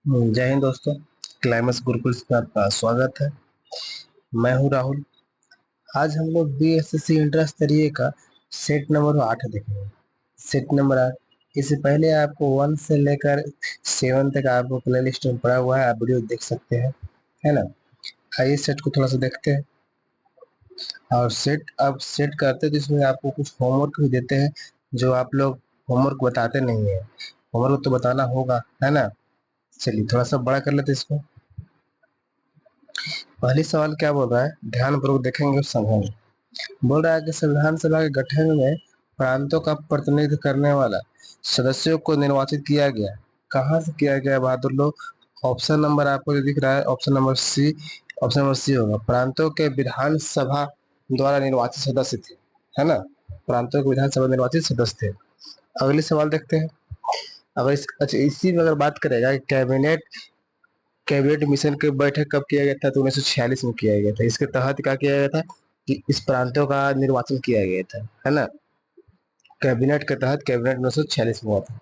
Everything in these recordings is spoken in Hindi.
जय हिंद दोस्तों। क्लाइमेक्स गुरुकुल में आपका स्वागत है। मैं हूं राहुल। आज हम लोग बीएसएससी इंटर स्तरीय का सेट नंबर 8 देखेंगे। Set number 8। इससे पहले आपको 1 से लेकर 7 तक आपको प्ले लिस्ट में पड़ा हुआ है, आप वीडियो देख सकते हैं, है ना। आइए सेट को थोड़ा सा देखते हैं। और सेट अब सेट करते हैं तो इसमें आपको कुछ होमवर्क भी देते हैं, जो आप लोग होमवर्क बताते नहीं है। होमवर्क तो बताना होगा, है ना। चलिए थोड़ा सा बड़ा कर लेते हैं इसको। पहली सवाल क्या बोल रहा है, ध्यानपूर्वक देखेंगे और समझेंगे। बोल रहा है कि संविधान सभा के गठन में प्रांतों का प्रतिनिधित्व करने वाला सदस्यों को निर्वाचित किया गया। कहाँ से किया गया बहादुर लोग? ऑप्शन नंबर आपको जो दिख रहा है, option number C. Option number C होगा, प्रांतों के विधानसभा द्वारा निर्वाचित सदस्य थे, है ना। प्रांतों के विधानसभा निर्वाचित सदस्य थे। अगले सवाल देखते हैं। अगर अच्छा, इसी में अगर बात करेगा कि कैबिनेट मिशन की बैठक कब किया गया था, तो 1946 में किया गया था। इसके तहत क्या किया गया था कि इस प्रांतों का निर्वाचन किया गया था, है ना। कैबिनेट के तहत कैबिनेट 1946 में हुआ था।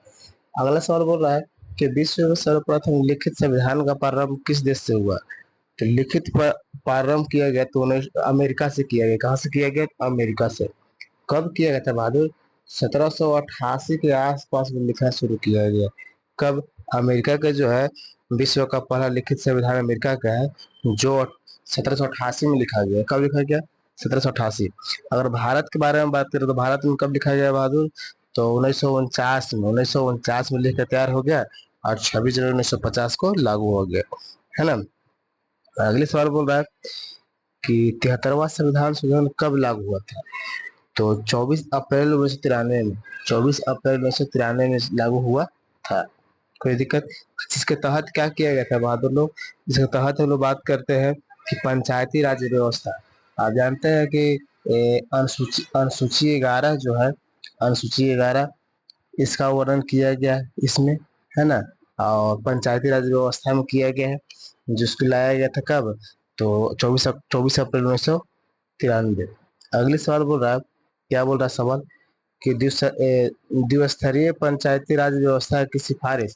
अगला सवाल बोल रहा है कि विश्व में सर्वप्रथम लिखित संविधान का प्रारंभ किस देश से हुआ। तो लिखित प्रारंभ किया गया तो अमेरिका से किया गया। कहाँ से किया गया? अमेरिका से। कब किया गया था बहादुर? 1788 के आसपास में लिखना शुरू किया गया। कब? अमेरिका का जो है, विश्व का पहला लिखित संविधान अमेरिका का है, जो 1788 में लिखा गया। कब लिखा गया? 1788। अगर भारत के बारे में बात करें तो भारत में कब लिखा गया बहादुर? तो 1949 में लिख कर तैयार हो गया, और 26 जनवरी 1950 को लागू हो गया, है ना। अगले सवाल बोल रहा है कि 73वां संविधान संशोधन कब लागू हुआ था। तो 24 अप्रैल 1993 में, 24 अप्रैल 1993 में लागू हुआ था। कोई दिक्कत? जिसके तहत क्या किया गया था बहादुर लोग? जिसके तहत हम लोग बात करते हैं कि पंचायती राज व्यवस्था। आप जानते हैं कि अनुसूची 11 जो है, अनुसूची 11, इसका वर्णन किया गया है इसमें, है ना। और पंचायती राज व्यवस्था में किया गया है, जिसको लाया गया था कब? तो 24 अप्रैल 1993। अगले सवाल बोल रहा है, क्या बोल रहा है सवाल कि द्विस्तरीय पंचायती राज व्यवस्था की सिफारिश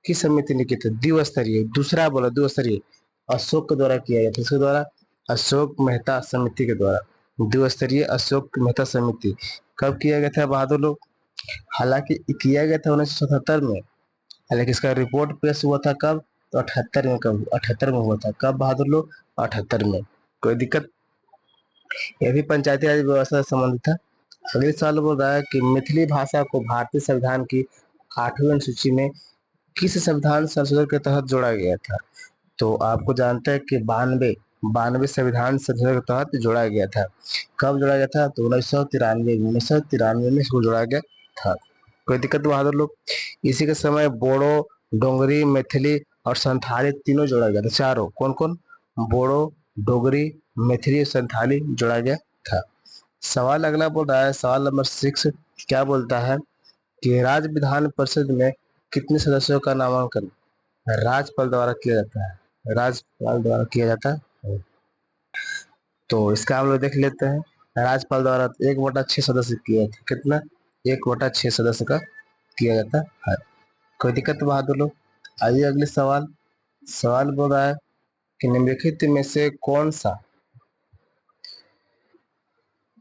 किस समिति ने की थी? द्विस्तरीय, दूसरा बोला द्विस्तरीय, अशोक के द्वारा किया गया था। किसके द्वारा? अशोक मेहता समिति के द्वारा। द्विस्तरीय अशोक मेहता समिति कब किया गया था बहादुर लोग? हालांकि किया गया था 1977 में, हालांकि इसका रिपोर्ट पेश हुआ था कब? तो 78 में। कब? 78 में हुआ था। कब बहादुर लोग? 78 में। कोई दिक्कत? यह भी पंचायती राज व्यवस्था से संबंधित था। अगले सवाल बोल रहा है कि मैथिली भाषा को भारतीय संविधान की 8वीं अनुसूची में किस संविधान संशोधन के तहत जोड़ा गया था। तो आपको जानते हैं कि 92 संविधान संशोधन के तहत जोड़ा गया था। कब जोड़ा गया था? तो 1993 में इसको जोड़ा गया था। कोई दिक्कत बहादुर लोग? इसी के समय बोडो, डोगरी, मैथिली और संथाली तीनों जोड़ा गया था। चारों कौन कौन? बोडो, डोगरी, मैथिली और संथाली जोड़ा गया था। सवाल अगला बोल रहा है, सवाल नंबर 6 क्या बोलता है कि राज्य विधान परिषद में कितने सदस्यों का नामांकन राज्यपाल द्वारा किया जाता है? राज्यपाल द्वारा किया जाता है। तो इसका हम लोग देख लेते हैं। राज्यपाल द्वारा 1/6 सदस्य किया था। कितना? 1/6 सदस्य का किया जाता है। कोई दिक्कत बहादुर लोग? आइए अगले सवाल। सवाल बोल रहा है कि निम्नलिखित में से कौन सा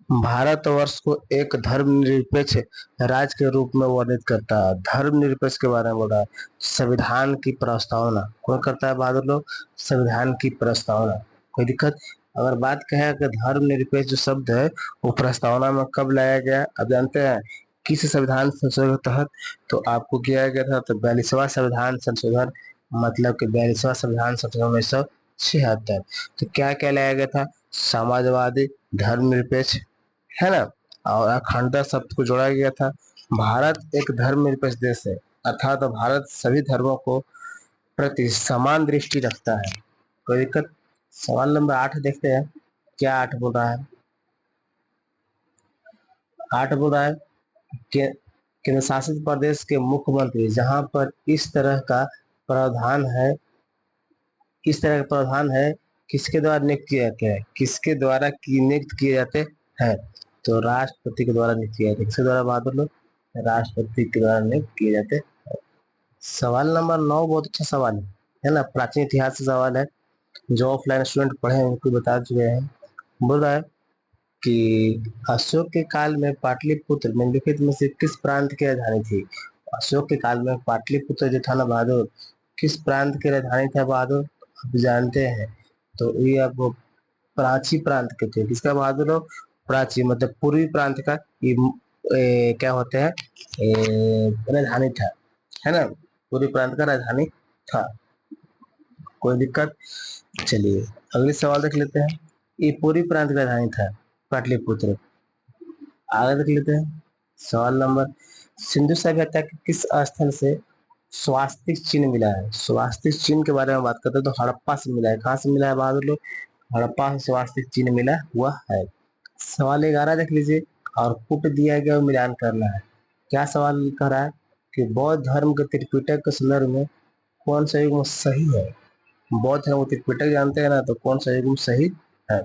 भारतवर्ष को एक धर्मनिरपेक्ष राज्य के रूप में वर्णित करता है? धर्मनिरपेक्ष के बारे में बोल रहा है। संविधान की प्रस्तावना कौन करता है बहादुर लोग? संविधान की प्रस्तावना। कोई दिक्कत? अगर बात कहें कि धर्मनिरपेक्ष जो शब्द है वो प्रस्तावना में कब लाया गया, अब जानते हैं किस संविधान संशोधन के तहत? तो आपको किया गया था तो 42वां संविधान संशोधन, मतलब कि 42वां संविधान संशोधन 1976। तो क्या क्या लाया गया था? समाजवादी, धर्मनिरपेक्ष, है ना, और अखंडता शब्द को जोड़ा गया था। भारत एक धर्मनिरपेक्ष देश है, अर्थात तो भारत सभी धर्मों को प्रति समान दृष्टि रखता है। कोई दिक्कत? सवाल नंबर 8 देखते हैं, क्या 8 बोल रहा है। 8 बोल रहा है कि केंद्र शासित प्रदेश के मुख्यमंत्री जहां पर इस तरह का प्रावधान है, इस तरह का प्रावधान है, किसके द्वारा नियुक्त किए जाते हैं? किसके द्वारा नियुक्त किए जाते हैं? तो राष्ट्रपति के द्वारा नियुक्त किया जाता है। किसके द्वारा बहादुर लोग? राष्ट्रपति के द्वारा नियुक्त किए जाते हैं। सवाल नंबर 9 बहुत अच्छा सवाल है ना, प्राचीन इतिहास से सवाल है, जो ऑफलाइन स्टूडेंट पढ़े हैं उनको बता चुके हैं। बोल रहा है कि अशोक के काल में पाटलिपुत्र निम्नलिखित में से किस प्रांत की राजधानी थी। अशोक के काल में पाटलिपुत्र जो था ना बहादुर, किस प्रांत की राजधानी था बहादुर, आप जानते हैं। तो ये आपको प्राची प्रांत के थे। किसका बहादुर हो, प्राची मतलब पूर्वी प्रांत का ये क्या होते हैं, राजधानी था, है ना, पूर्वी प्रांत का राजधानी था। कोई दिक्कत। चलिए अगले सवाल देख लेते हैं। ये पूर्वी प्रांत का राजधानी था पाटलिपुत्र। आगे देख लेते हैं सवाल नंबर, सिंधु सभ्यता के किस स्थल से स्वास्तिक चिन्ह मिला है। स्वास्तिक चिन्ह के बारे में बात करते हैं तो हड़प्पा से मिला है। कहाँ से मिला है बहादुर लोग, हड़प्पा से स्वास्तिक चिन्ह मिला हुआ है। सवाल 11 देख लीजिए, और पुट दिया गया मिलान करना है। क्या सवाल कर रहा है कि बौद्ध धर्म के त्रिपिटक के संदर्भ में कौन सा युग्म सही है। बौद्ध धर्म को त्रिपिटक जानते हैं ना, तो कौन सा युग्म सही है।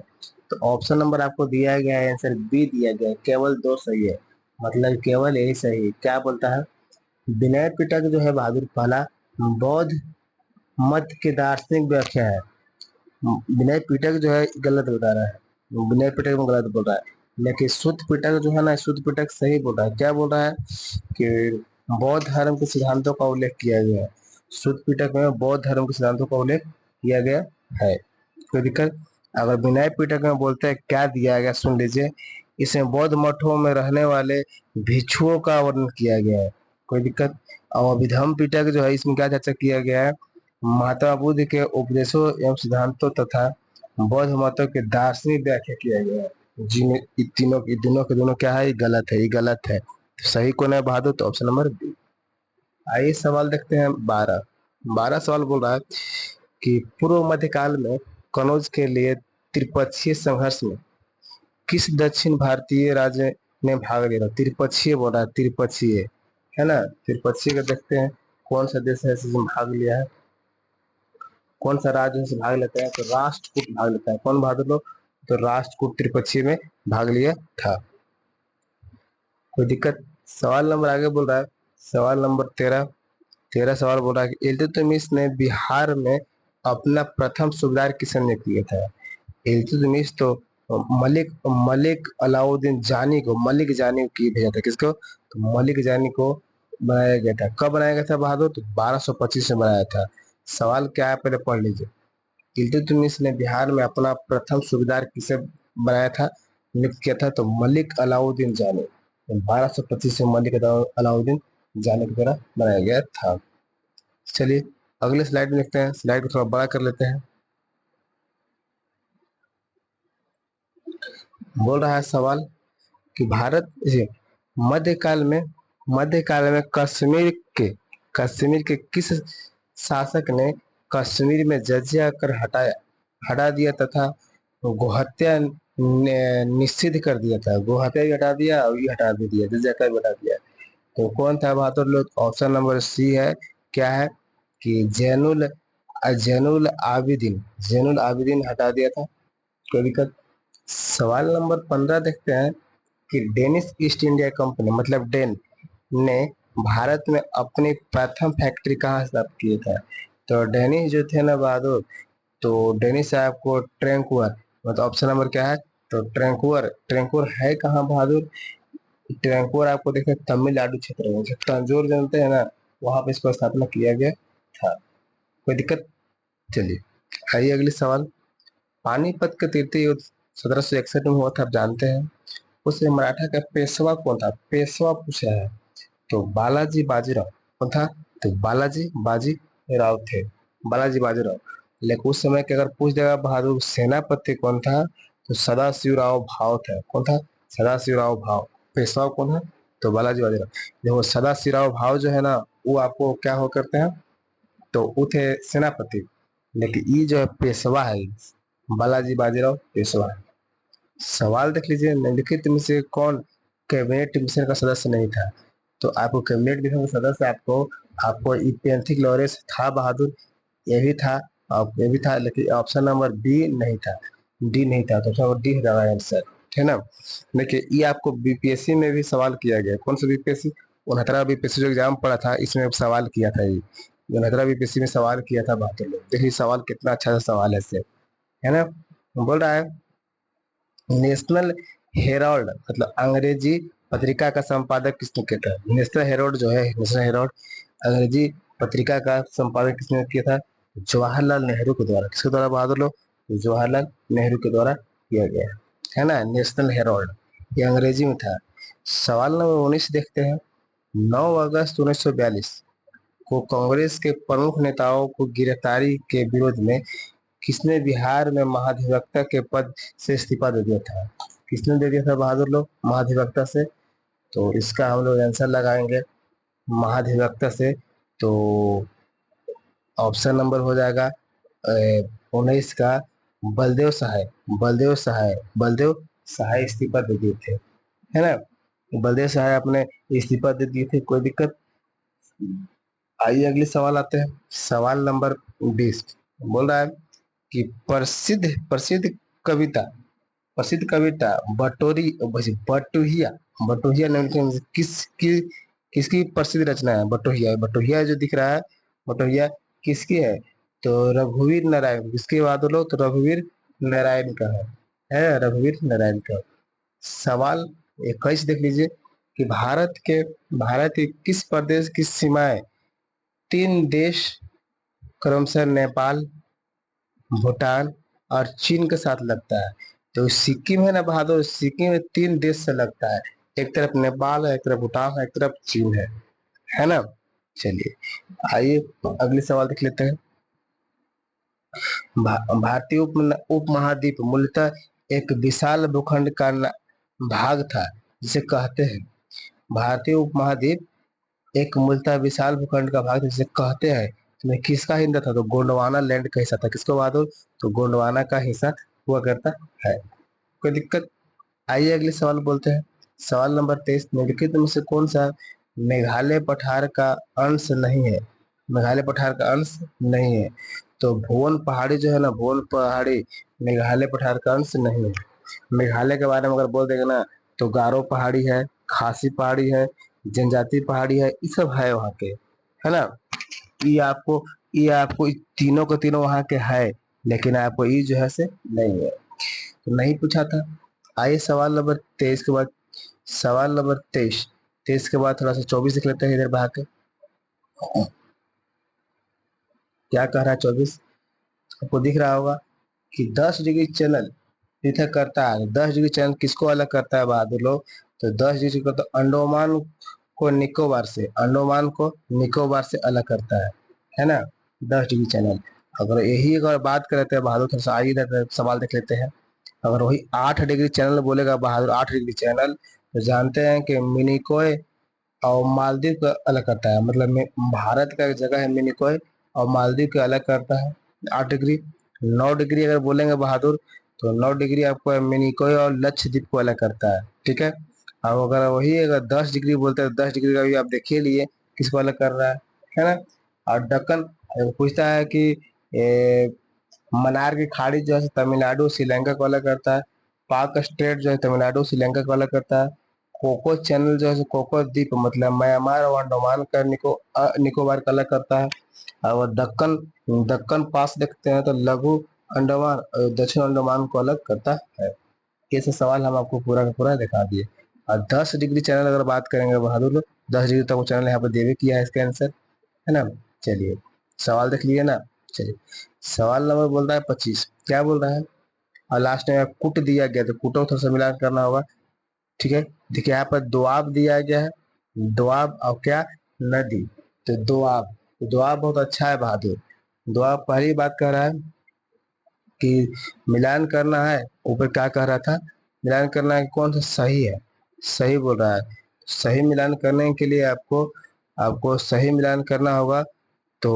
तो ऑप्शन नंबर आपको दिया गया है, आंसर बी दिया गया है, केवल 2 सही है, मतलब केवल यही सही है। क्या बोलता है, विनय पिटक जो है बहादुर पहला बौद्ध मत के दार्शनिक व्याख्या है। विनय पिटक जो है गलत बता रहा है, विनय पिटक में गलत बोल रहा है, लेकिन शुद्ध पिटक जो है ना, शुद्ध पिटक सही बोल रहा है। क्या बोल रहा है कि बौद्ध धर्म के सिद्धांतों का उल्लेख किया गया है। शुद्ध पिटक में बौद्ध धर्म के सिद्धांतों का उल्लेख किया गया है। कोई दिक्कत। अगर विनय पिटक में बोलते हैं क्या दिया गया, सुन लीजिए, इसमें बौद्ध मठों में रहने वाले भिक्षुओं का वर्णन किया गया है। कोई दिक्कत। और अभिधम पिटक जो है, इसमें क्या चर्चा किया गया है, महात्मा बुद्ध के उपदेशों एवं सिद्धांतों तथा बौद्ध मतों के दार्शनिक व्याख्या किया गया है। जिन तीनों के दोनों क्या है, ये गलत है, ये गलत है। तो सही कौन है बहादुर, तो ऑप्शन नंबर बी। आइए सवाल देखते हैं 12। 12 सवाल बोल रहा है कि पूर्व मध्यकाल में कनौज के लिए त्रिपक्षीय संघर्ष में किस दक्षिण भारतीय राज्य ने भाग लिया था। त्रिपक्षीय बोल रहा है, त्रिपक्षीय, है ना, त्रिपक्षीय का देखते हैं कौन सा देश है जिसमें भाग लिया है, कौन सा राज्य से भाग लेता है, तो राष्ट्रकूट भाग लेता है। कौन बहादुर लोग, तो राष्ट्रकूट त्रिपक्षीय में भाग लिया था। कोई दिक्कत। सवाल नंबर आगे बोल रहा है, सवाल नंबर 13। 13 सवाल बोल रहा है कि इल्तुतमिश ने बिहार में अपना प्रथम सूबेदार किसे नियुक्त किया था। इल्तुतमिश तो मलिक मलिक अलाउद्दीन जानी को, मलिक जानी की भेजा था। किसको, तो मलिक जानी को बनाया गया था। कब बनाया गया था बहादुर, तो 1225 में बनाया था। सवाल क्या है पहले पढ़ लीजिए। इल्तुतमिश ने बिहार में अपना प्रथम सूबेदार किसे बनाया था, नियुक्त किया था, तो मलिक अलाउद्दीन जानी। 1225 से मलिक अलाउद्दीन जानी के द्वारा बनाया गया था। चलिए अगले स्लाइड में देखते हैं, स्लाइड को थोड़ा बड़ा कर लेते हैं। बोल रहा है सवाल कि भारत मध्यकाल में कश्मीर के किस शासक ने कश्मीर में जजिया कर हटा दिया तथा गोहत्या निषिद्ध कर दिया था। गोहत्या भी हटा दिया और ये हटा भी दिया, जजिया कर भी हटा दिया। तो कौन था बहादुर लोग, ऑप्शन नंबर सी है। क्या है कि जैनुल आबिदीन हटा दिया था। कोई दिक्कत। सवाल नंबर 15 देखते हैं कि डेनिश ईस्ट इंडिया कंपनी मतलब डेन ने भारत में अपनी प्रथम फैक्ट्री कहाँ स्थापित की था। तो डेनिश जो थे ना बहादुर, तो डेनिश है आपको ट्रैंकुअर, मतलब ऑप्शन नंबर क्या है, तो ट्रैंकुअर। ट्रैंकुअर है कहाँ बहादुर, ट्रैंकुअर आपको देखें तमिलनाडु क्षेत्र में, तंजौर जानते हैं ना, वहां पे इसको स्थापना किया गया था। कोई दिक्कत। चलिए आइए अगले सवाल। पानीपत का तृतीय युद्ध 1761 में हुआ था, आप जानते हैं। उसमें मराठा का पेशवा कौन था, पेशवा पूछा है, तो बालाजी बाजीराव। कौन था, तो बालाजी बाजी राव थे, बालाजी बाजीराव। लेकिन उस समय के अगर पूछ देगा बहादुर सेनापति कौन था, तो सदाशिवराव भाव था। कौन था, सदाशिवराव भाव। पेशवा कौन है, तो बालाजी बाजीराव। देखो सदाशिवराव भाव जो है ना, वो आपको क्या हो करते हैं, तो वो थे सेनापति, लेकिन ये जो है पेशवा है, बालाजी बाजीराव पेशवा है। सवाल देख लीजिए, निम्नलिखित में से कौन कैबिनेट मिशन का सदस्य नहीं था। तो आपको कैबिनेट मिशन का सदस्य आपको आपको पैंथिक लॉरेंस था बहादुर, ये भी था और ये भी था, लेकिन ऑप्शन नंबर बी नहीं था, डी नहीं था, तो ऑप्शन नंबर डी है आंसर, है ना। देखिए ये आपको बीपीएससी में भी सवाल किया गया, कौन सा बीपीएससी, 69 बीपीएससी जो एग्जाम पड़ा था इसमें सवाल किया था ये गणतरा बीपीएससी में सवाल किया था बहादुर लोग। देखिए सवाल कितना अच्छा सा सवाल है इससे, है ना। बोल रहा है नेशनल हेराल्ड मतलब अंग्रेजी पत्रिका का संपादक किसने किया था। नेशनल हेराल्ड जो है, नेशनल हेराल्ड अंग्रेजी पत्रिका का संपादन किसने किया था। जवाहरलाल नेहरू के द्वारा। किसके द्वारा बहादुर लोग, जवाहरलाल नेहरू के द्वारा किया गया है ना। नेशनल हेराल्ड ये अंग्रेजी में था। सवाल नंबर 19 देखते हैं। 9 अगस्त 1942 को कांग्रेस के प्रमुख नेताओं को गिरफ्तारी के विरोध में किसने बिहार में महाधिवक्ता के पद से इस्तीफा दे दिया था। किसने दे दिया था बहादुर लोग महाधिवक्ता से। तो इसका हम लोग आंसर लगाएंगे महाधिवक्ता से। तो ऑप्शन नंबर हो जाएगा 19 का बलदेव सहाय। बलदेव सहाय इस्तीफा दे दिए थे, है ना। बलदेव सहाय अपने इस्तीफा दे दिए थे, कोई दिक्कत। आइए अगले सवाल आते हैं। सवाल नंबर 20 बोल रहा है कि प्रसिद्ध प्रसिद्ध कविता प्रसिद्ध कविता बटोहिया बटोहिया नाम की किसकी प्रसिद्ध रचना है। बटोहिया बटोहिया जो दिख रहा है, बटोहिया किसकी है। तो रघुवीर नारायण। किसके बाद बोलो, तो रघुवीर नारायण का है रघुवीर नारायण का। सवाल 21 देख लीजिए कि भारत के किस प्रदेश की सीमाएं 3 देश क्रमशः नेपाल, भूटान और चीन के साथ लगता है। तो सिक्किम है ना बहादुर, सिक्किम में 3 देश से लगता है। एक तरफ नेपाल है, एक तरफ भूटान है, एक तरफ चीन है ना। चलिए आइए अगले सवाल देख लेते हैं। भारतीय उपमहाद्वीप मूलतः एक विशाल भूखंड का भाग था जिसे कहते हैं। भारतीय उपमहाद्वीप एक मूलतः विशाल भूखंड का भाग जिसे कहते हैं। तुम्हें किसका हिस्सा था, तो गोंडवाना लैंड का हिस्सा था। किसको बहादुर, तो गोंडवाना का हिस्सा हुआ करता है। कोई दिक्कत। आइए अगले सवाल बोलते हैं। सवाल नंबर 23 निम्नलिखित में से कौन सा मेघालय पठार का अंश नहीं है। मेघालय पठार का अंश नहीं है। तो भुवन पहाड़ी जो है ना, भुवन पहाड़ी मेघालय पठार का अंश नहीं है। मेघालय के बारे में अगर बोल देंगे ना, तो गारो पहाड़ी है, खासी पहाड़ी है, जनजाति पहाड़ी है, ये सब है वहाँ के, है ना। ये आपको तीनों को तीनों वहाँ के है, लेकिन आपको ये जो है से नहीं है, तो नहीं पूछा था। आइए सवाल नंबर 23 के बाद, सवाल नंबर 23 के बाद थोड़ा सा 24 देख लेते हैं इधर भाग के। क्या कह रहा है 24, आपको दिख रहा होगा कि 10 डिग्री चैनल पृथक करता है। 10 डिग्री चैनल किसको अलग करता है बहादुर लोग, तो 10 डिग्री को तो अंडोमान को निकोबार से अलग करता है ना। 10 डिग्री चैनल। अगर बात करते हैं बहादुर, थोड़ा सा आइए इधर सवाल देख लेते हैं। अगर वही 8 डिग्री चैनल बोलेगा बहादुर, 8 डिग्री चैनल, तो जानते हैं कि मिनिकोय और मालदीव का अलग करता है। मतलब में भारत का एक जगह है मिनिकोय, और मालदीव के अलग करता है 8 डिग्री। 9 डिग्री अगर बोलेंगे बहादुर, तो 9 डिग्री आपको मिनिकोय और लक्षद्वीप को अलग करता है, ठीक है। और अगर 10 डिग्री बोलते हैं, 10 डिग्री का भी आप देखिए लिए किसको अलग कर रहा है ना। और दक्कन पूछता है कि मन्नार की खाड़ी जो है तमिलनाडु श्रीलंका को अलग करता है। पाक स्ट्रेट जो है तमिलनाडु श्रीलंका को अलग करता है। कोको चैनल जो है कोको द्वीप मतलब म्यांमार और अंडमान का निकोबार का अलग करता है। और दक्कन दक्कन पास देखते हैं तो लघु अंडमान और दक्षिण अंडमान को अलग करता है। ये सब सवाल हम आपको पूरा का पूरा दिखा दिए। और 10 डिग्री चैनल अगर बात करेंगे बहादुर लोग, 10 डिग्री तक वो चैनल यहाँ पर देवे किया है इसका आंसर, है ना। चलिए सवाल देख लिए ना। चलिए सवाल नंबर बोल रहा है 25। क्या बोल रहा है, और लास्ट में कुट दिया गया, तो कुटो थोड़ा सा मिलान करना होगा, ठीक है। देखिए यहाँ पर दोआब दिया गया है, दोआब और क्या, नदी। तो दोआब बहुत अच्छा है बहादुर। दोआब पहली बात कह रहा है कि मिलान करना है, ऊपर क्या कह रहा था, मिलान करना है कि कौन सा सही है, सही बोल रहा है। सही मिलान करने के लिए आपको आपको सही मिलान करना होगा। तो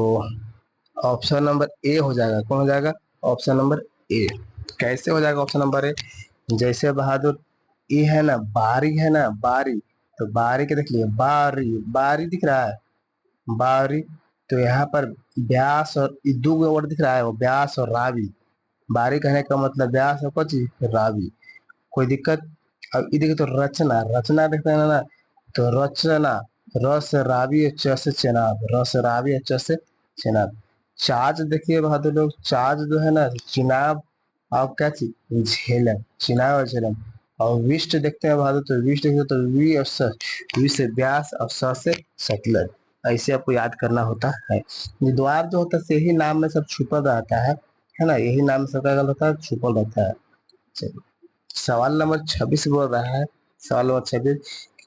ऑप्शन नंबर ए हो जाएगा। कौन हो जाएगा, ऑप्शन नंबर ए। कैसे हो जाएगा ऑप्शन नंबर ए, जैसे बहादुर ये है ना, बारी है ना, बारी। तो बारी के देख लिए, बारी बारी दिख रहा है, बारी। तो यहाँ पर ब्यास और ये दो वर्ड दिख रहा है, वो ब्यास और रावी। बारी कहने का मतलब ब्यास और कौची, रावी। कोई दिक्कत। अब ये देखिए, तो रचना, रचना देखते हैं ना, तो रचना, रस रावी और च से चेनाब, रस रावी और च से चेनाब। चार्ज देखिए बहादुर लोग, चार्ज जो है ना चिनाब और क्या चीज झेलम, चिनाब और झेलम। और विष्ट देखते हैं बहादुर, तो विष्ट देखते तो वी और स, वी से व्यास और स से सतलज। ऐसे आपको याद करना होता है। ये द्वार जो होता है से ही नाम में सब छुपा रहता है ना, यही नाम सबका गलत होता है, छुपल रहता है। चलिए सवाल नंबर 26 बोल रहा है। सवाल नंबर 26,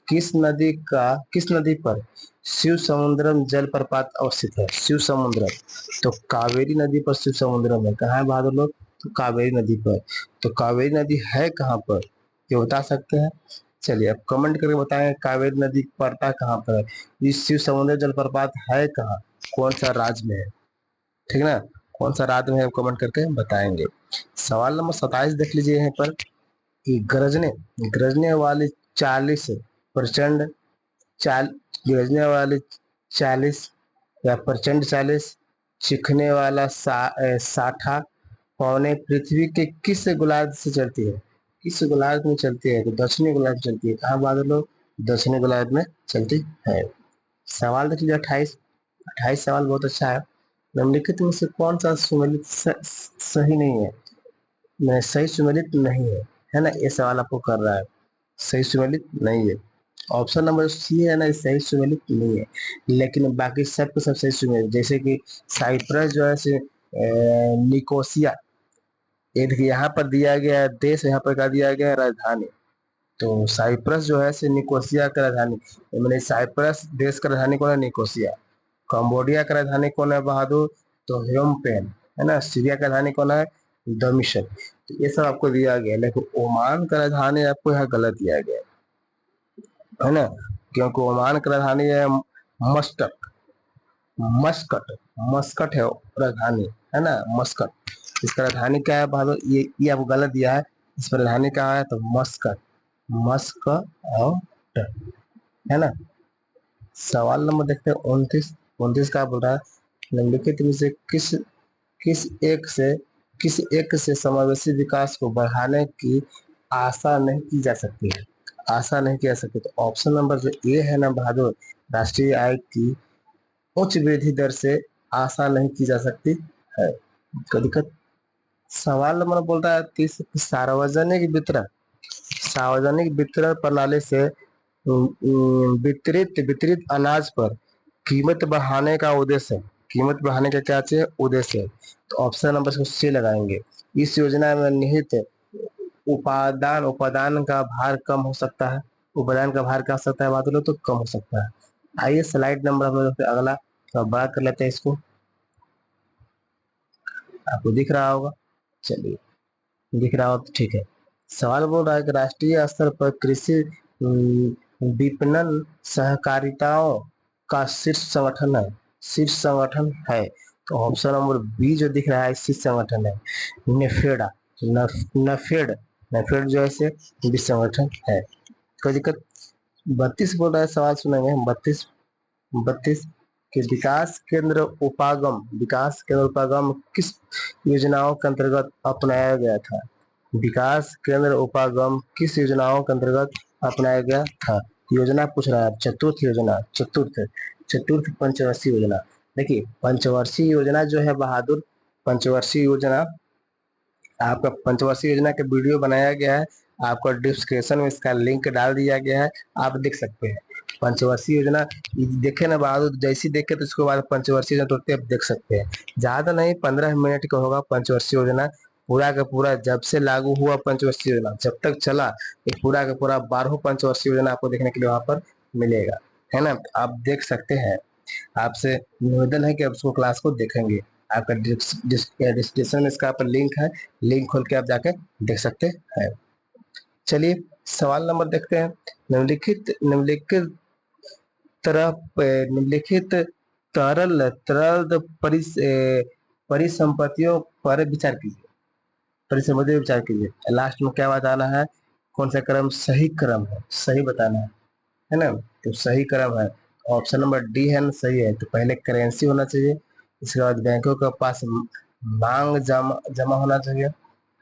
किस नदी पर शिव समुद्रम जलप्रपात अवस्थित है? शिव समुद्रम, तो कावेरी नदी पर शिव समुद्रम है। कहाँ है बहादुर लोग? तो कावेरी नदी पर। तो कावेरी नदी है कहाँ पर, ये बता सकते हैं? चलिए अब कमेंट करके बताएं कावेरी नदी पड़ता कहाँ पर है, ये शिव समुद्र जलप्रपात है कहाँ, कौन सा राज्य में है, ठीक है ना? कौन सा राज्य में है कमेंट करके बताएंगे। सवाल नंबर 27 देख लीजिए यहाँ पर कि गरजने गरजने वाली 40 प्रचंड चाल गरजने वाली 40 या प्रचंड 40 चिखने वाला साठा पौने पृथ्वी के किस गोलार्ध से चलती है? किस गोलार्ध में चलती है? तो दक्षिणी गोलार्ध चलती है। कहाँ बादल लोग? दक्षिणी गोलार्ध में चलती है। सवाल देख लीजिए 28। 28 सवाल बहुत अच्छा है। निम्नलिखित में से कौन सा सुमेलित सही नहीं है? मैं सही सुमेलित नहीं है ना, ये सवाल आपको कर रहा है। सही सुमेलित नहीं है। ऑप्शन नंबर सी है ना, ये सही सुमेलित नहीं है, लेकिन बाकी सब के सब सही सुमेलित। जैसे कि साइप्रस जो है से निकोसिया, ये देखिए यहाँ पर दिया गया है देश, यहाँ पर क्या दिया गया है? राजधानी। तो साइप्रस जो है से निकोसिया का राजधानी, मैंने साइप्रस देश का राजधानी कौन है? निकोसिया। कंबोडिया का राजधानी कौन है बहादुर? तो ह्योम पेन, है ना। सीरिया का राजधानी कौन है? दमिश्क। तो ये सब आपको दिया गया है, लेकिन ओमान का राजधानी आपको यहाँ गलत दिया गया है ना, क्योंकि ओमान का राजधानी है मस्कट। मस्कट, मस्कट है राजधानी, है ना, मस्कट। इसका राजधानी क्या है बहादुर? ये आपको गलत दिया है। इस पर राजधानी कहाँ है? तो मस्कट, मस्कट, है ना। सवाल नंबर देखते हैं 29। 29 का बोल रहा है निम्नलिखित में से किस एक से किस एक से समावेशी विकास को बढ़ाने की आशा नहीं की जा सकती है? आशा नहीं की जा सकती। तो ऑप्शन नंबर जो ए है ना बहादुर, राष्ट्रीय आय की उच्च वृद्धि दर से आशा नहीं की जा सकती है। कोई दिक्कत? सवाल नंबर बोल रहा है 30, सार्वजनिक वितरण प्रणाली से वितरित वितरित अनाज पर कीमत बढ़ाने का उद्देश्य है। कीमत बढ़ाने का क्या चाहिए? उद्देश्य है। तो ऑप्शन नंबर इसको सी लगाएंगे। इस योजना में निहित उपादान उपादान का भार कम हो सकता है। उपादान का भार क्या हो सकता है बात लो? तो कम हो सकता है। आइए स्लाइड नंबर हम लोग अगला तो बात कर लेते हैं इसको। आपको दिख रहा होगा, चलिए दिख रहा हो तो ठीक है। सवाल बोल रहा है कि राष्ट्रीय स्तर पर कृषि विपणन सहकारिताओं का शीर्ष संगठन है। तो ऑप्शन नंबर बी जो दिख रहा है शीर्ष संगठन है नेफेडा। नफेड नफेड जो है से विश्व संगठन है। कोई दिक्कत? 32 बोल रहा है, सवाल सुनेंगे हम। 32 32 के विकास केंद्र उपागम किस योजनाओं के अंतर्गत अपनाया गया था? विकास केंद्र उपागम किस योजनाओं के अंतर्गत अपनाया गया था? योजना पूछ रहा है, चतुर्थ योजना, चतुर्थ पंचवर्षीय योजना। देखिए पंचवर्षीय योजना जो है बहादुर, पंचवर्षीय योजना, आपका पंचवर्षीय योजना का वीडियो बनाया गया है, आपको डिस्क्रिप्शन में इसका लिंक डाल दिया गया है, आप देख सकते हैं। पंचवर्षीय योजना देखे ना बहादुर, जैसी देखे तो उसके बाद पंचवर्षीय योजना तुरंत आप देख सकते हैं। ज्यादा नहीं 15 मिनट का होगा पंचवर्षीय योजना। पूरा का पूरा जब से लागू हुआ पंचवर्षीय योजना जब तक चला, ये पूरा का पूरा 12 पंचवर्षीय योजना आपको देखने के लिए वहां पर मिलेगा, है ना। आप देख सकते हैं। आपसे निवेदन है कि आप उसको क्लास को देखेंगे। आपका डिस्क्रिप्शन में इसका पर लिंक है, लिंक खोल के आप जाकर देख सकते हैं। चलिए सवाल नंबर देखते हैं। निम्नलिखित निम्नलिखित निम्नलिखित तरल तरल परिसंपत्तियों पर विचार कीजिए। परिसंपत्तियों पर विचार कीजिए। लास्ट में क्या बताना है? कौन सा क्रम सही क्रम है, सही बताना है ना। तो सही क्रम है ऑप्शन नंबर डी है ना, सही है। तो पहले करेंसी होना चाहिए, इसके बाद बैंकों के पास मांग जमा जमा होना चाहिए,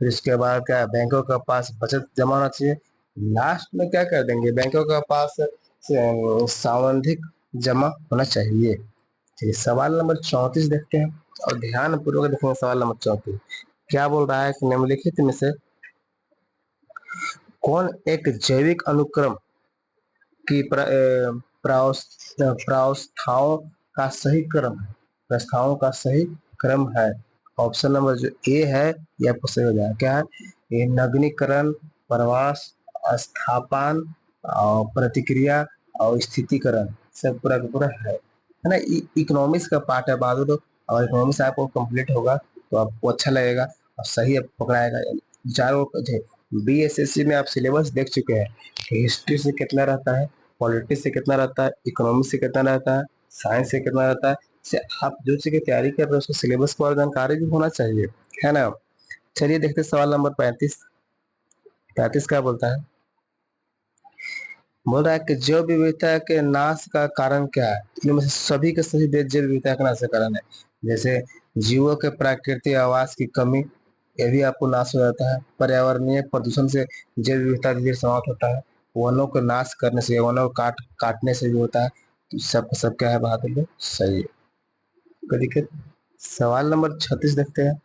फिर इसके बाद क्या बैंकों के पास बचत जमा होना चाहिए, लास्ट में क्या कर देंगे बैंकों के पास सावधिक जमा होना चाहिए। चलिए सवाल नंबर 34 देखते हैं और ध्यान पूर्वक देखेंगे। सवाल नंबर 34 क्या बोल रहा है कि निम्नलिखित में से कौन एक जैविक अनुक्रम की प्रावस्थाओं का सही क्रम है, प्रस्थाओं का सही क्रम है। ऑप्शन नंबर जो ए है ये आपको सही हो जाएगा। क्या है ये? नगनीकरण, प्रवास, स्थापन और प्रतिक्रिया और स्थितिकरण सब पूरा का पूरा है ना। इकोनॉमिक्स का पार्ट है बहादुर, और इकोनॉमिक्स आपको कंप्लीट होगा तो आपको अच्छा लगेगा और सही पकड़ाएगा। चारों BSSC में आप सिलेबस देख चुके हैं कि हिस्ट्री से कितना रहता है, पॉलिटिक्स से कितना रहता है, इकोनॉमिक्स से कितना रहता है, साइंस से कितना रहता है। से आप जो चीज की तैयारी कर रहे हो उसको सिलेबस को और जानकारी भी होना चाहिए, है ना। चलिए देखते हैं सवाल नंबर 35। 35 क्या बोलता है? बोल रहा है कि जैव विविधता के नाश का कारण क्या है? इनमें से सभी के सभी जैव विविधता का नाश का कारण है। जैसे जीवों के प्राकृतिक आवास की कमी, ये भी आपको नाश हो जाता है। पर्यावरणीय प्रदूषण से जैव विविधता धीरे समाप्त होता है। वनों को नाश करने से, वनों को काटने से भी होता है। तो सब क्या है बहादुर लोग? सही है, कोई दिक्कत। सवाल नंबर 36 देखते हैं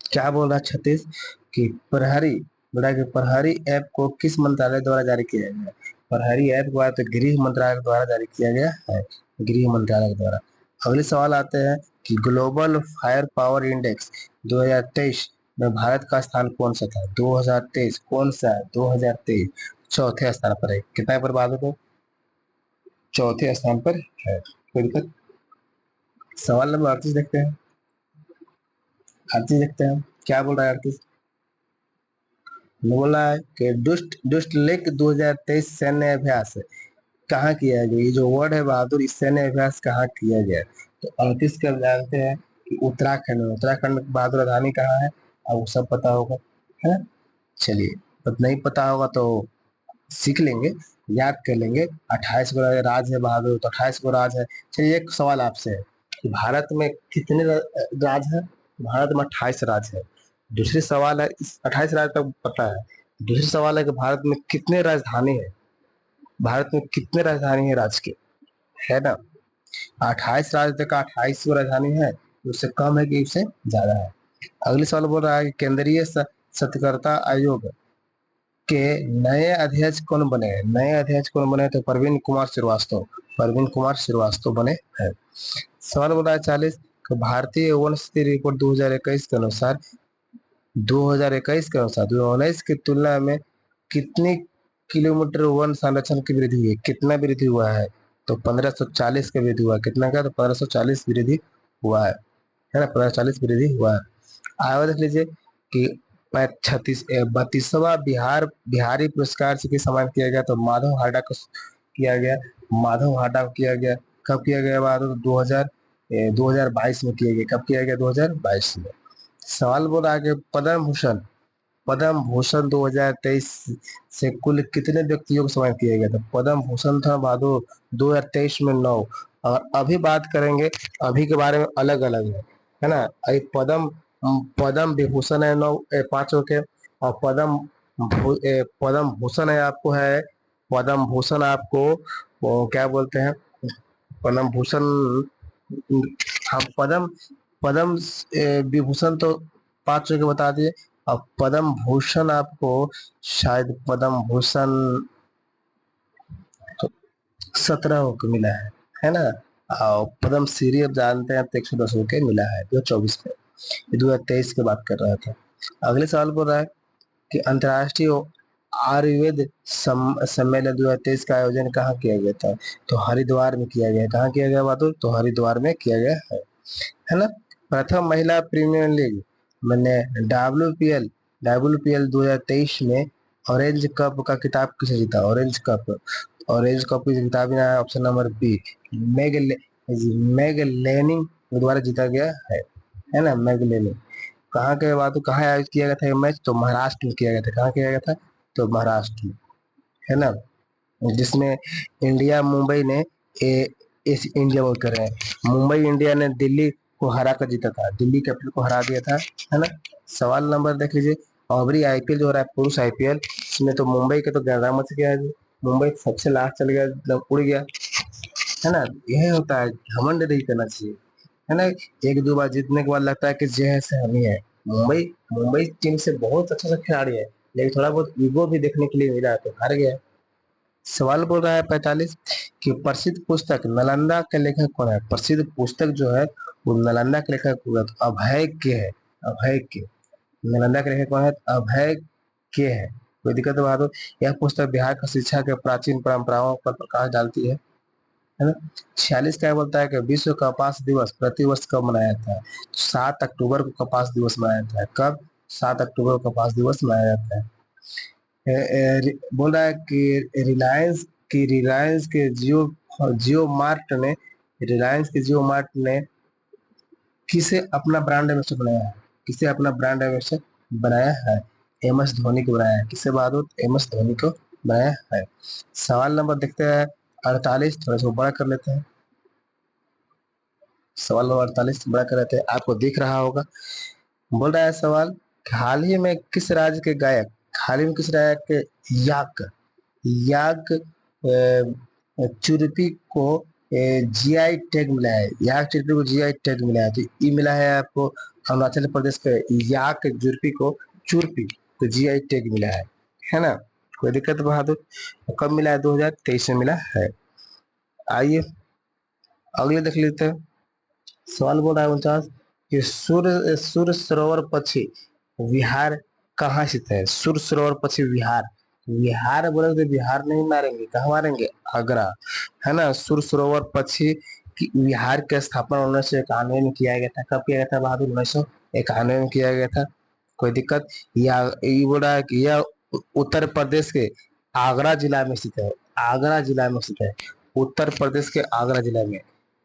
क्या बोल रहा है। 36 कि प्रहरी, बोला कि प्रहरी ऐप को किस मंत्रालय द्वारा जारी किया गया है? प्रहरी ऐप को तो गृह मंत्रालय द्वारा जारी किया गया है, गृह मंत्रालय द्वारा। अगले सवाल आते हैं कि ग्लोबल फायर पावर इंडेक्स 2023 में भारत का स्थान कौन सा था? 2023 कौन सा है? 2023 चौथे स्थान पर है। कितना पर बात हो? चौथे स्थान पर है, कोई दिक्कत। सवाल नंबर 38 देखते हैं। 38 देखते हैं क्या बोल रहा है 38। बोला है कि दुष्ट दुष्ट लेक 2023 सैन्य अभ्यास कहाँ किया गया? ये जो वर्ड है बहादुर, इस सैन्य अभ्यास कहाँ किया गया? तो 38 का जानते हैं कि उत्तराखंड में। उत्तराखंड में बहादुर राजधानी कहाँ है? अब वो सब पता होगा, है ना। चलिए, नहीं पता होगा तो सीख लेंगे, याद कर लेंगे। 28 गो राज है बहादुर, तो 28 गो राज है। चलिए एक सवाल आपसे है कि भारत में कितने राज है? भारत में 28 राज है। दूसरी सवाल है, इस 28 राज तक पता है। दूसरी सवाल है कि भारत में कितने राजधानी है? भारत में कितने राजधानी है राज्य के, है ना। 28 राज्य का 28 राजधानी है, उससे कम है कि उससे ज्यादा है। अगले सवाल बोल रहा है कि केंद्रीय सतर्कता आयोग के नए अध्यक्ष कौन बने? नए अध्यक्ष कौन बने? तो प्रवीण कुमार श्रीवास्तव, प्रवीण कुमार श्रीवास्तव बने हैं। सवाल बोल रहा है 40 कि भारतीय वन स्थिति रिपोर्ट 2021 के अनुसार 2021 के अनुसार 2019 की तुलना में कितनी किलोमीटर वन संरक्षण की वृद्धि हुई है? कितना वृद्धि हुआ है? तो 1540 का वृद्धि हुआ है। कितना का? तो 1540 वृद्धि हुआ है ना। 1540 वृद्धि हुआ है। आगे देख लीजिए कि 32वां बिहारी पुरस्कार से किस सम्मान किया गया? तो माधव हाडा को किया गया। माधव हाडा को किया गया। कब किया गया? बाद 2022 में किया गया। कब किया गया? 2022 में। सवाल बोल रहा है कि पद्म भूषण, पद्म भूषण 2023 से कुल कितने व्यक्तियों को सम्मानित किया गया था? पद्म भूषण था बहादुर 2023 में 9। और अभी बात करेंगे, अभी के बारे में अलग अलग है ना। पद्म पद्म विभूषण है 9 5 के। और पद्म भूषण है आपको है, पद्म भूषण आपको वो क्या बोलते हैं, पद्म भूषण। हम पद्म पद्म विभूषण तो 5 के बता दिए। अब पद्म भूषण आपको शायद पद्म भूषण तो 17 को मिला है ना। और पद्म श्री अब जानते हैं तो 110 के मिला है 2024 में। 2023 की बात कर रहा था। अगले सवाल बोल रहा है कि अंतर्राष्ट्रीय आयुर्वेद सम्मेलन 2023 का आयोजन कहाँ किया गया था? तो हरिद्वार में किया गया। कहाँ किया गया बहादुर? तो हरिद्वार में किया गया है ना। प्रथम महिला प्रीमियर लीग मैंने WPL 2023 में ऑरेंज कप का खिताब किसे जीता? ऑरेंज कप, ऑरेंज कप की किताब है ऑप्शन नंबर बी, मेग मेग लेनिंग द्वारा जीता गया है ना। मेग लेनिंग कहाँ के बाद कहाँ आयोजित किया गया था ये मैच? तो महाराष्ट्र में किया गया था। कहाँ किया गया था? तो महाराष्ट्र में, है ना। जिसमें इंडिया मुंबई ने इस इंडिया बोल कर रहे हैं, मुंबई इंडिया ने दिल्ली को हरा कर जीता था, दिल्ली कैपिटल को हरा दिया था, है ना। सवाल नंबर देख लीजिए। अभी IPL जो हो रहा है पुरुष IPL, इसमें तो मुंबई के तो गर्दा मच गया है। मुंबई सबसे लास्ट चल गया, मतलब उड़ गया। है ना। यही होता है, घमंड नहीं करना चाहिए, है ना। एक दो बार जीतने के बाद लगता है कि जे है से हम ही है। मुंबई मुंबई टीम से बहुत अच्छा खिलाड़ी है, लेकिन थोड़ा बहुत ईगो भी देखने के लिए मिला, तो हार गया। सवाल बोल रहा है 45 कि प्रसिद्ध पुस्तक नालंदा के लेखक कौन है। प्रसिद्ध पुस्तक जो है वो नालंदा के लेखक कौन है? तो अभय के है। अभय के। नालंदा के लेखक कौन है? तो अभय के है। कोई दिक्कत तो बात हो। यह पुस्तक बिहार का शिक्षा के प्राचीन परंपराओं पर प्रकाश डालती है ना। 46 क्या बोलता है कि विश्व कपास दिवस प्रतिवर्ष कब मनाया जाता है? 7 अक्टूबर को कपास दिवस मनाया जाता है। कब? 7 अक्टूबर को कपास दिवस मनाया जाता है। बोल रहा है कि रिलायंस के जियो मार्ट ने किसे अपना ब्रांड एम्बेसडर बनाया है? किसे अपना ब्रांड एम्बेसडर बनाया है? एम एस धोनी को बनाया है। किसे बहादुर? एम एस धोनी को बनाया है। सवाल नंबर देखते हैं 48, थोड़ा सा बड़ा कर लेते हैं। सवाल नंबर 48 बड़ा कर लेते हैं, आपको दिख रहा होगा। बोल रहा है सवाल, हाल ही में किस राज्य के गायक हाल ही में किस राज्य के याक याक चुरपी को जीआई टैग मिला है? याक चुरपी को जीआई टैग मिला है, तो ये मिला है आपको अरुणाचल प्रदेश के याक जुर्पी को चुरपी को जीआई टैग मिला है ना। कोई दिक्कत बहादुर? कब मिला है? 2023 में मिला है। आइए अगले देख लेते हैं। सवाल बोल रहा है 49 कि सूर्य सरोवर पक्षी विहार कहाँ स्थित है? सूर्य सरोवर पक्षी विहार। विहार बोले तो बिहार नहीं मारेंगे, कहाँ मारेंगे? आगरा, है ना। सूर्य सरोवर पक्षी की विहार की स्थापना 1991 में किया गया था। कब किया गया था बहादुर? 1991 में किया गया था। कोई दिक्कत? या ये बोल रहा है कि यह उत्तर प्रदेश के आगरा जिला में स्थित है। आगरा जिला में स्थित है। उत्तर प्रदेश के आगरा जिला में,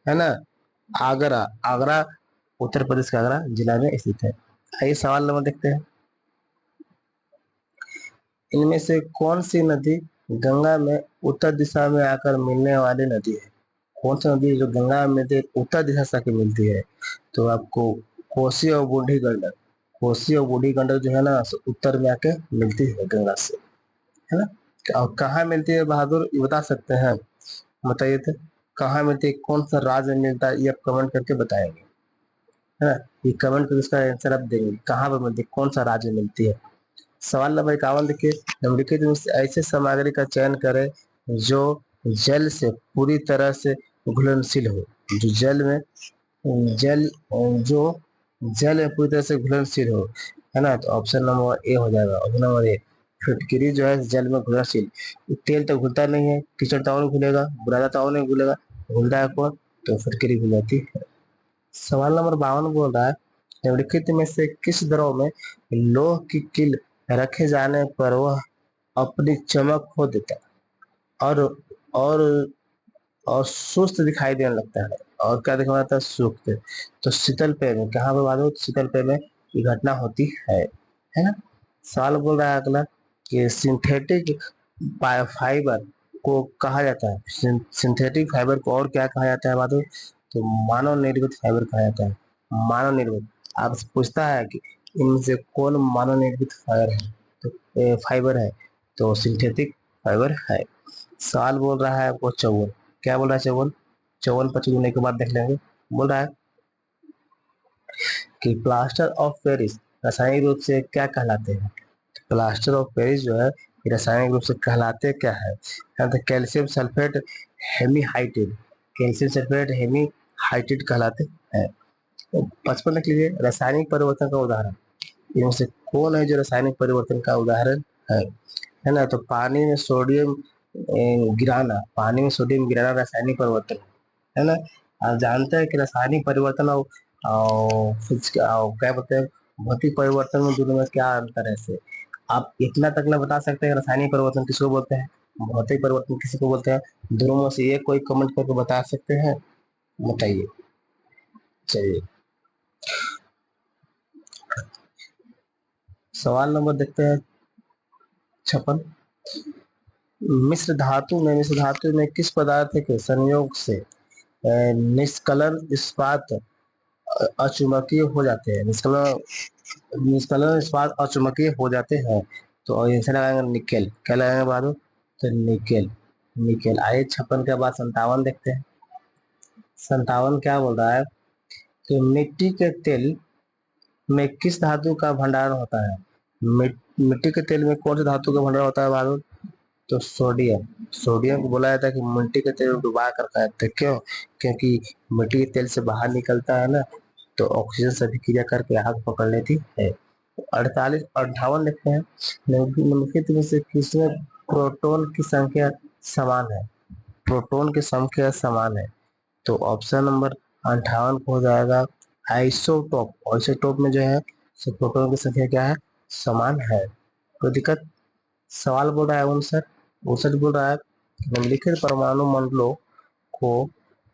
है ना। आगरा आगरा उत्तर प्रदेश का आगरा जिला में स्थित है। आइए सवाल नंबर देखते हैं। इनमें से कौन सी नदी गंगा में उत्तर दिशा में आकर मिलने वाली नदी है? कौन सी नदी जो गंगा में से उत्तर दिशा से आकर मिलती है? तो आपको कोसी और बूढ़ी गंडक। कोसी और बूढ़ी गंडक जो है ना उत्तर में आके मिलती है गंगा से, है ना। और कहाँ मिलती है बहादुर, ये बता सकते हैं? बताइए तो, कहाँ मिलती है, कौन सा राज्य में मिलता है, ये आप कमेंट करके बताएंगे, है ना। ये कमेंट करके इसका आंसर आप देंगे, कहाँ पर मिलती है, कौन सा राज्य में मिलती है। सवाल नंबर 51 देखिए, निम्नलिखित में से ऐसे सामग्री का चयन करें जो जल से पूरी तरह से घुलनशील हो। जो जल में जल जो जल में पूरी तरह से घुलनशील हो, है ना। तो ऑप्शन नंबर ए हो जाएगा। ऑप्शन नंबर ए, फिटकरी जो है जल में घुलनशील। तेल तो घुलता नहीं है, कीचड़ ताऊ नहीं घुलेगा, बुरादा ताऊ नहीं घुलेगा, घुलता है कौन? तो फिटकरी घुल जाती है। सवाल नंबर 52 बोल रहा है, निम्नलिखित में से किस द्रव में लोह की कील रखे जाने पर वह अपनी चमक खो देता है और और सुस्त दिखाई देने लगता है? और क्या दिखाई देता है? सुस्त। तो शीतल पेय में, कहाँ पे बात हो? शीतल पेय में ये घटना होती है ना। सवाल बोल रहा है अगला कि सिंथेटिक फाइबर को कहा जाता है, सिंथेटिक फाइबर को और क्या कहा जाता है बात हो? तो मानव निर्मित फाइबर कहा जाता है। मानव निर्मित। आपसे पूछता है कि इनमें से कौन मानव निर्मित फाइबर है? तो फाइबर है, तो सिंथेटिक फाइबर है। सवाल बोल रहा है आपको 54, क्या बोल रहा है 54? 54 25 होने के बाद देख लेंगे। बोल रहा है कि प्लास्टर ऑफ पेरिस रासायनिक रूप से क्या कहलाते हैं? प्लास्टर ऑफ पेरिस जो है ये रासायनिक रूप से कहलाते क्या है? तो कैल्शियम सल्फेट हेमीहाइटेड। कैल्शियम सल्फेट हेमीहाइटेड कहलाते हैं। तो 55 लिख लीजिए, रासायनिक परिवर्तन का उदाहरण। इनमें से कौन है जो रासायनिक परिवर्तन का उदाहरण है ना। तो पानी में सोडियम गिराना रासायनिक परिवर्तन है ना। आप जानते हैं कि रासायनिक परिवर्तन और क्या बोलते हैं भौतिक परिवर्तन में दोनों में क्या अंतर है से? आप इतना तक ना बता सकते हैं रासायनिक परिवर्तन किसको बोलते हैं, भौतिक परिवर्तन किसी को बोलते हैं? दोनों में से एक कोई कमेंट करके बता सकते हैं? बताइए। चलिए सवाल नंबर देखते हैं 56। मिश्र धातु में किस पदार्थ के संयोग से निष्कलन इस्पात अचुंबकीय हो जाते हैं? निष्कलन इस्पात अचुंबकीय हो जाते हैं। तो आंसर लगाएंगे निकेल। क्या लगाएंगे बाद? तो निकेल। निकेल। आइए 56 के बाद 57 देखते हैं। 57 क्या बोल रहा है कि मिट्टी के तेल में किस धातु का भंडारण होता है? मिट्टी के तेल में कौन सा धातु का भंडारण होता है बहादुर? तो सोडियम। सोडियम को बोला जाता है कि मिट्टी के तेल में डुबा कर खाया जाता है। क्यों? क्योंकि मिट्टी के तेल से बाहर निकलता है ना, तो ऑक्सीजन से अभिक्रिया करके आग पकड़ लेती है। 48 58 लिखते हैं, निम्नलिखित में से किसमें प्रोटॉन की संख्या समान है? प्रोटॉन की संख्या समान है, तो ऑप्शन नंबर 58 को हो जाएगा आइसोटोप। आइसोटोप में जो है प्रोटॉन की संख्या क्या है? समान है। कोई दिक्कत? सवाल बोल रहा है 59 बोल रहा है निम्नलिखित परमाणु मंडलों को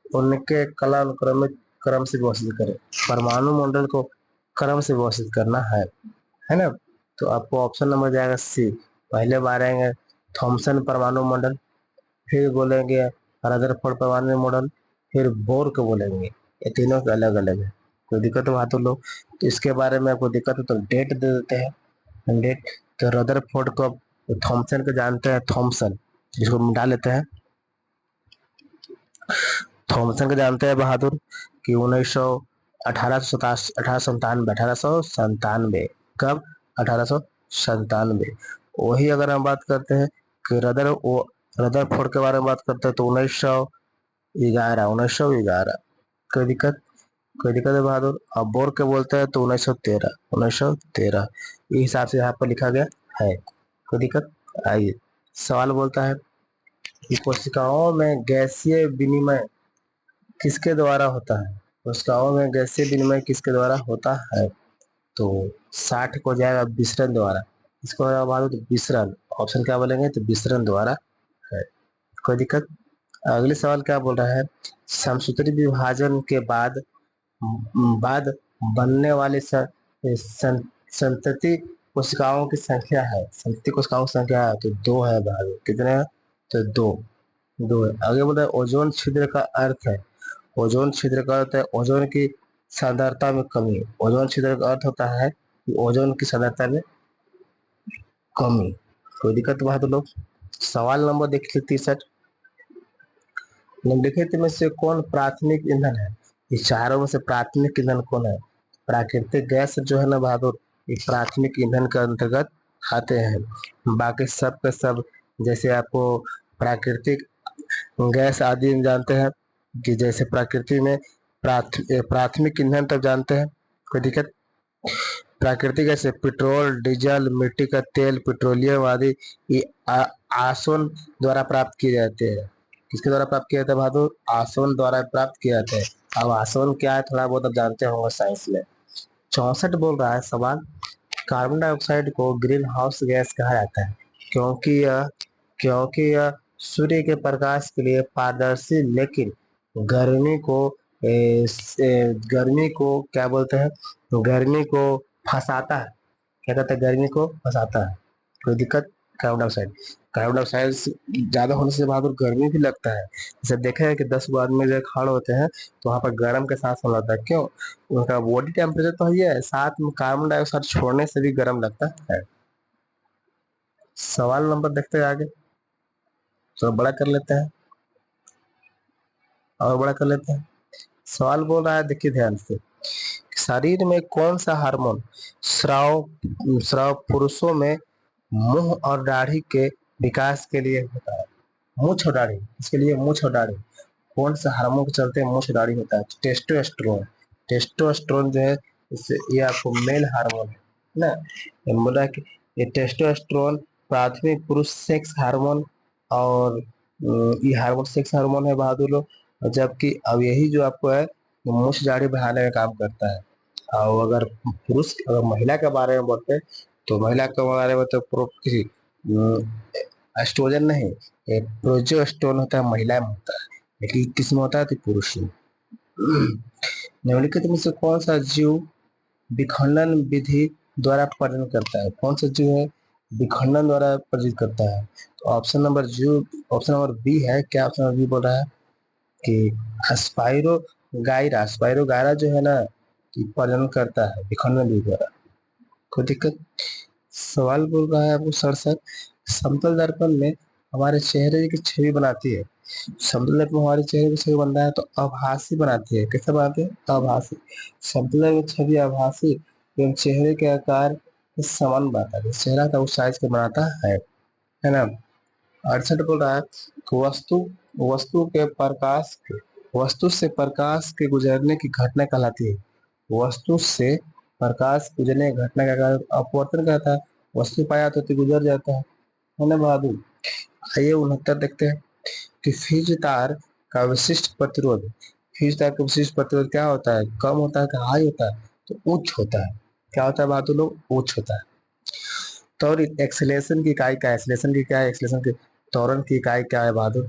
उनके कालानुक्रमिक क्रम से व्यवस्थित करें। परमाणु मंडल को क्रम से व्यवस्थित करना है ना? तो आपको ऑप्शन नंबर जाएगा सी। पहले बार आएंगे थॉमसन परमाणु मंडल, फिर बोलेंगे रदरफोर्ड परमाणु मॉडल, फिर बोर को बोलेंगे। ये तीनों के अलग अलग है। कोई दिक्कत हो तो लोग, तो इसके बारे में आपको दिक्कत हो तो डेट दे देते हैं। डेट तो रदरफोर्ड को थॉमसन को जानते हैं, थॉमसन जिसको मिटा लेते हैं। थॉमसन को जानते हैं बहादुर कि 1897 कब? 1897। वही अगर हम बात करते हैं कि रदरफोर्ड के बारे में बात करते हैं तो 1911। कोई दिक्कत? कोई दिक्कत है बहादुर? अब बोर के बोलते हैं तो 1913 ये हिसाब से यहाँ पर लिखा गया है। कोई दिक्कत? आइए सवाल बोलता है कि कोशिकाओं में गैसीय विनिमय किसके द्वारा होता है? कोशिकाओं में गैसीय विनिमय किसके द्वारा होता है? तो 60 को जाएगा विसरण द्वारा। इसको बहादुर विसरण, ऑप्शन क्या बोलेंगे? तो विसरण द्वारा है। कोई दिक्कत? अगले सवाल क्या बोल रहा है? समसूत्री विभाजन के बाद बनने वाली संतति कोशिकाओं की संख्या है। संतति कोशिकाओं की संख्या है तो 2 है भाई। कितने हैं? तो 2 है। आगे बोलता है ओजोन छिद्र का अर्थ है। ओजोन छिद्र का अर्थ है ओजोन की सांद्रता में कमी। ओजोन छिद्र का अर्थ होता है कि ओजोन की सांद्रता में कमी। कोई दिक्कत वहां तो लोग? सवाल नंबर देखिए 63। निम्नलिखित में से कौन प्राथमिक ईंधन है? इस चारों में से प्राथमिक ईंधन कौन है? प्राकृतिक गैस जो है ना बहादुर, ये प्राथमिक ईंधन के अंतर्गत आते हैं। बाकी सब के सब जैसे आपको प्राकृतिक गैस आदि में जानते हैं कि जैसे प्रकृति में प्राथमिक ईंधन तब जानते हैं। कोई दिक्कत? प्राकृतिक गैस पेट्रोल, डीजल, मिट्टी का तेल, पेट्रोलियम आदि ये आसवन द्वारा प्राप्त किए जाते हैं। किसके द्वारा प्राप्त किया जाता है बहादुर? आसवन द्वारा प्राप्त किए जाते हैं। अब आसवन क्या है थोड़ा बहुत अब जानते होंगे साइंस में। 64 बोल रहा है सवाल, कार्बन डाइऑक्साइड को ग्रीन हाउस गैस कहा जाता है क्योंकि यह सूर्य के प्रकाश के लिए पारदर्शी, लेकिन गर्मी को गर्मी को क्या बोलते हैं? गर्मी को फंसाता है। क्या कहते हैं? गर्मी को फंसाता है। कोई दिक्कत? कार्बन डाइऑक्साइड ज्यादा होने से बहादुर गर्मी भी लगता है। जैसे देखे हैं कि 10 गो आदमी जब खड़े होते हैं तो वहां पर गर्म के सांस होने लगता है। क्यों? उनका बॉडी टेम्परेचर तो है, साथ में कार्बन डाइऑक्साइड छोड़ने से भी गर्म लगता है। सवाल नंबर देखते हैं आगे, थोड़ा बड़ा कर लेते हैं और बड़ा कर लेते हैं। सवाल बोल रहा है, देखिए ध्यान से, शरीर में कौन सा हार्मोन स्राव स्राव पुरुषों में मुंह और दाढ़ी के विकास के लिए होता है? मूछ और दाढ़ी, इसके लिए मूछ और दाढ़ी कौन सा हार्मोन के चलते मूछ और दाढ़ी होता है? टेस्टोस्टेरोन। टेस्टोस्टेरोन जो है इससे ये आपको मेल हार्मोन है ना। ये बोला कि ये टेस्टोस्टेरोन प्राथमिक पुरुष सेक्स हार्मोन और ये हार्मोन सेक्स हार्मोन है बहादुर लोग। जबकि अब यही जो आपको है मूछ दाढ़ी बढ़ाने का काम करता है। और अगर महिला के बारे में बोलते हैं तो महिला के बारे में तो एस्ट्रोजन नहीं, ये प्रोजेस्टेरोन होता है, महिला में होता है। लेकिन किस में होता है? तो पुरुष में। निम्नलिखित में से कौन सा जीव विखंडन विधि द्वारा प्रजनन करता है? कौन सा जीव है विखंडन द्वारा प्रजनन करता है? तो ऑप्शन नंबर बी है। क्या ऑप्शन नंबर बी बोल रहा है कि स्पाइरो गायरा जो है ना कि प्रजनन करता है विखंडन विधि द्वारा। कोई दिक्कत? सवाल बोल रहा है आपको 67, समतल दर्पण में हमारे चेहरे की छवि बनाती है। समतल में हमारे चेहरे की छवि बनता है तो आभासी बनाती है। कैसे बनाती है? आभासी। समतल में छवि आभासी एवं चेहरे के आकार के समान बनाता है, चेहरा का उस साइज का बनाता है ना। 68 बोल रहा है कि वस्तु के प्रकाश के वस्तु से प्रकाश के गुजरने की घटना कहलाती है। वस्तु से प्रकाश गुजरने की घटना का कारण अपवर्तन कहता है। वस्तु पाया तो गुजर जाता है ना बहादुर। आइए 69 देखते हैं कि फ्यूज तार का विशिष्ट प्रतिरोध। फ्यूज तार का विशिष्ट प्रतिरोध क्या होता है? कम होता है कि हाई होता है? तो उच्च होता है। क्या होता है बहादुर लोग? उच्च होता है। तो एक्सेलेरेशन की इकाई क्या है? एक्सेलेरेशन की क्या है? एक्सेलेरेशन की त्वरण की इकाई क्या है बहादुर?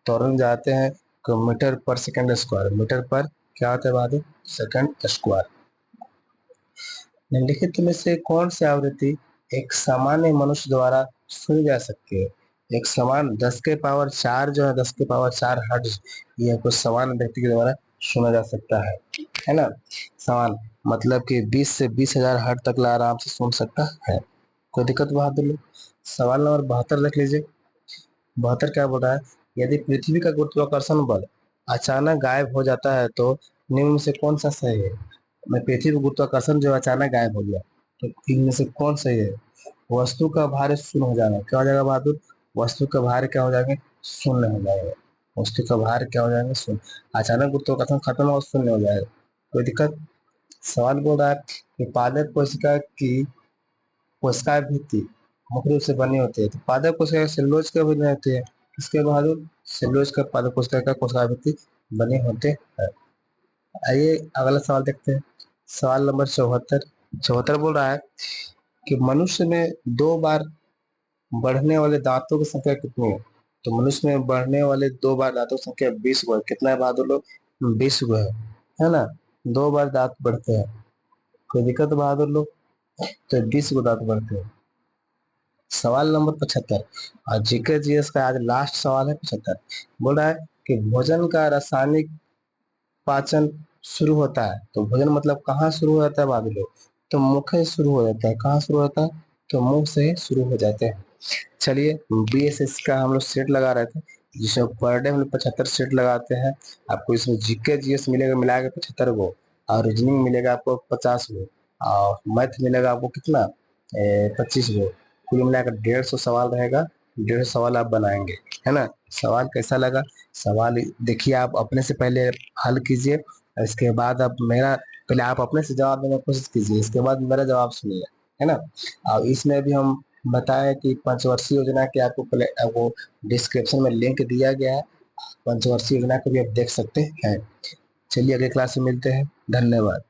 त्वरण जाते हैं मीटर पर सेकंड स्क्वायर। मीटर पर क्या होता है बहादुर? Second square. निम्नलिखित में से कौन सी आवृत्ति एक सामान्य मनुष्य द्वारा सुनी जा सकती है? एक समान 10 के पावर 4 जो है 10 के पावर 4 हर्ट्ज, यह कुछ समान व्यक्ति के द्वारा सुना जा सकता है ना। समान मतलब कि 20 से 20,000 हर्ट्ज तक आराम से सुन सकता है। कोई दिक्कत बहादुर लोग? सवाल नंबर 72 देख लीजिए। 72 क्या बोल रहा है? यदि पृथ्वी का गुरुत्वाकर्षण बल अचानक गायब हो जाता है तो निम्न में से कौन सा सही है? मैं पृथ्वी का गुरुत्वाकर्षण जो अचानक गायब हो गया तो इनमें से कौन सही है? वस्तु का भार शून्य हो जाएगा। क्या हो जाएगा बहादुर? वस्तु का भार क्या हो जाएंगे? शून्य हो जाएगा। वस्तु का भार क्या हो जाएंगे? शून्य। अचानक गुरुत्वाकर्षण खत्म हो शून्य हो जाएगा। कोई दिक्कत? सवाल बोल रहा है कि पादप कोशिका भित्ति मुख्य रूप से बनी होती है। तो पादप कोशिका सेलुलोज के बने होते हैं। इसके बहादुर सेलुलोज का पादप कोशिका का कोशिका भित्ति बने होते हैं। आइए अगला सवाल देखते हैं। सवाल नंबर 74। 74 बोल रहा है कि मनुष्य में 2 बार बढ़ने वाले दांतों की संख्या कितनी है? तो मनुष्य में बढ़ने वाले 2 बार दांतों की संख्या 20 गो है। कितना है बहादुर लोग? 20 गो है ना। 2 बार दांत बढ़ते हैं। कोई दिक्कत बहादुर लोग? तो 20 गो दांत बढ़ते हैं। सवाल नंबर 75 और जीके जीएस का आज लास्ट सवाल है 75। बोल रहा है कि भोजन का रासायनिक पाचन शुरू होता है। तो भोजन मतलब कहाँ शुरू हो जाता है बहादुर लोग? तो मुख से शुरू हो जाता है। कहाँ शुरू होता है? तो मुंह से शुरू हो जाते हैं। चलिए बीएसएस का हम लोग सेट लगा रहे थे जिसमें पर डे हम लोग 75 सेट लगाते हैं। आपको इसमें जीके जीएस मिलेगा मिला के 75 गो, और रीजनिंग मिलेगा आपको 50 गो, और मैथ मिलेगा आपको कितना? 25 गो। कुल मिलाकर 150 सवाल रहेगा। 150 सवाल आप बनाएंगे, है ना। सवाल कैसा लगा? सवाल देखिए, आप अपने से पहले हल कीजिए, इसके बाद आप मेरा पहले आप अपने से जवाब देने की कोशिश कीजिए, इसके बाद मेरा जवाब सुनिए, है ना। और इसमें भी हम बताएं कि पंचवर्षीय योजना के आपको डिस्क्रिप्शन में लिंक दिया गया है। पंचवर्षीय योजना को भी आप देख सकते हैं। चलिए अगले क्लास में मिलते हैं। धन्यवाद।